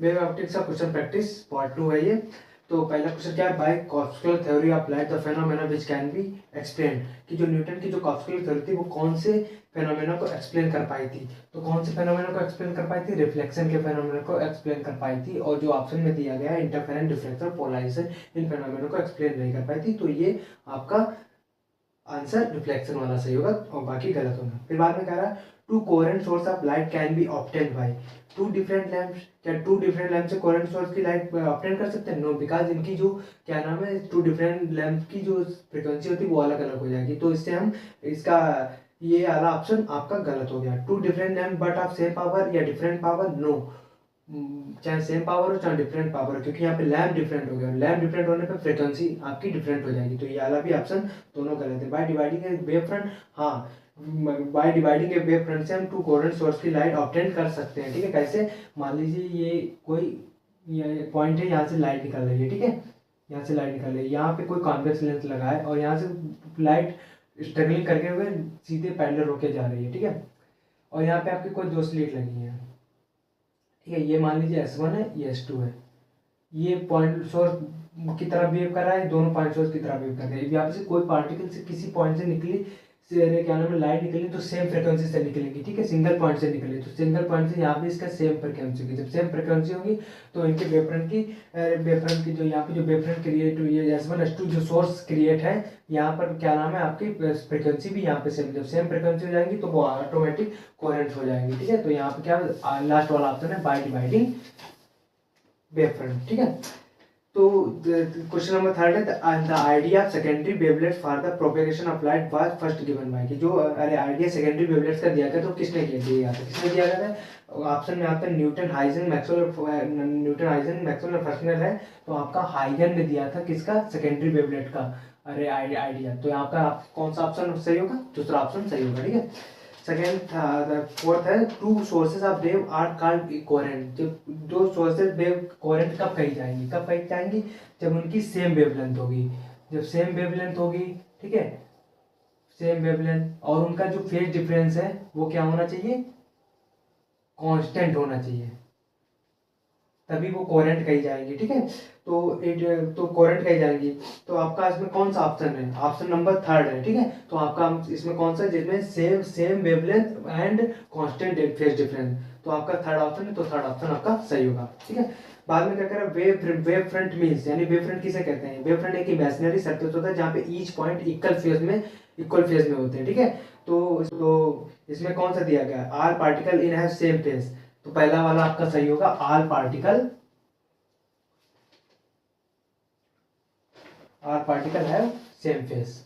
Wave optics का question practice part 2 है ये। तो पहला क्वेश्चन क्या है, by corpuscular theory applied the phenomena which can be explain, कि जो न्यूटन की जो कॉर्पस्कुलर थ्योरी थी वो कौन से फेनोमेना को एक्सप्लेन कर पाई थी। तो कौन से फेनोमेना को एक्सप्लेन कर पाई थी, रिफ्लेक्शन के फेनोमेना को एक्सप्लेन कर पाई थी। और जो ऑप्शन में दिया गया इंटरफेरेंस, डिफ्रेक्शन, पोलराइजेशन, इन फेनोमेना को एक्सप्लेन नहीं कर पाई थी। तो ये आपका आंसर रिफ्लेक्शन वाला सही होगा और बाकी गलत होगा। फिर बाद में कह रहा है to coherent source of light can be obtained by two different lamps, क्या टू डिफरेंट लैंप से कोहेरेंट सोर्स की लाइट ऑब्टेन कर सकते हैं? नो, बिकॉज इनकी जो क्या नाम है, टू डिफरेंट लैंप की जो फ्रिक्वेंसी होती है वो अलग अलग हो जाएगी। तो इससे हम इसका ये वाला ऑप्शन आपका गलत हो गया। Two different lamp but of same power या डिफरेंट पावर, नो, चाहे सेम पावर हो चाहे डिफरेंट पावर हो, क्योंकि यहाँ पे लैम्प डिफरेंट हो गया। लैम्प डिफरेंट होने पे फ्रिक्वेंसी आपकी डिफरेंट हो जाएगी। तो ये वाला भी ऑप्शन दोनों गलत है। By dividing a wave front, हाँ, by dividing a wave front से हम टू कोहेरेंट सोर्स की लाइट ऑब्टेन कर सकते हैं। ठीक है, कैसे? मान लीजिए ये कोई पॉइंट है, यहाँ से लाइट निकल रही है, ठीक है, यहाँ से लाइट निकल रही है, यहाँ पे कोई कॉन्वेक्स लेंस लगा है और यहाँ से लाइट स्ट्रगलिंग करके हुए सीधे पैरेलल होके जा रही है, ठीक है, और यहाँ पे आपकी कोई दो स्लिट लगी है, ठीक है। ये मान लीजिए S1 है, ये S2 है, ये पॉइंट सोर्स की तरफ बिहेव कर रहा है, दोनों पॉइंट सोर्स की तरफ बिहेव कर रहे हैं। यहाँ से कोई पार्टिकल से किसी पॉइंट से निकली, क्या नाम है, लाइट निकली तो सेम फ्रिक्वेंसी से निकलेगी, ठीक है, सिंगल पॉइंट से निकली तो सिंगल पॉइंट से यहाँ पे इसका सेम फ्रिक्वेंसी होगी। जब सेम फ्रिक्वेंसी होगी तो इनके वेवफ्रंट की जो यहाँ पे जो वेवफ्रंट क्रिएट हुई है S1 S2 जो सोर्स क्रिएट है, यहाँ पर क्या नाम है आपकी फ्रिक्वेंसी भी यहाँ पे सेम, जब सेम फ्रिक्वेंसी हो जाएगी तो वो ऑटोमेटिक कोहेरेंट हो जाएंगी, ठीक है। तो यहाँ पे क्या लास्ट वाला ऑप्शन है, बाय डिवाइडिंग वेवफ्रंट, ठीक है। तो क्वेश्चन नंबर 3 है the idea of secondary wavelets for the propagation of light was first given by, कि जो अरे आइडिया सेकेंडरी वेवलेट्स का दिया गया तो किसने दिया था, किसने दिया गया था? ऑप्शन में आता है Newton, Huygens, Maxwell. Newton, Huygens, Maxwell और फर्स्टनर है, तो आपका हाइगन ने दिया था किसका, सेकेंडरी वेवलेट का अरे आइडिया। तो यहाँ का कौन सा ऑप्शन सही होगा? दूसरा ऑप्शन सही होगा, ठीक है। सेकेंड, फोर्थ है two sources of wave are called coherent, जब दो सोर्सेज वेव कोहेरेंट कब कही जाएंगी, कब कही जाएंगी? जब उनकी सेम वेवलेंथ होगी, जब सेम वेवलेंथ होगी, ठीक है, सेम वेवलेंथ, और उनका जो फेज डिफरेंस है वो क्या होना चाहिए, कांस्टेंट होना चाहिए, तभी वो कोहेरेंट कही जाएंगी, ठीक है। तो कोहेरेंट कही जाएंगी। तो आपका इसमें कौन सा ऑप्शन है? ऑप्शन नंबर 3 है, ठीक है। तो आपका इसमें कौन सा, जिसमें same wavelength and constant phase difference, तो आपका 3rd ऑप्शन है, तो 3rd ऑप्शन आपका सही होगा, ठीक है। बाद में क्या कर रहा है, वेव फ्रंट मीन्स, यानी वेव फ्रंट किसे कहते हैं? वेव फ्रंट एक इमेजिनरी सरफेस होता है जहाँ पे ईच पॉइंट इक्वल फेज में होते हैं, ठीक है। तो इसमें कौन सा दिया गया है, are particle in have same phase, तो पहला वाला आपका सही होगा, आर पार्टिकल है सेम फेस।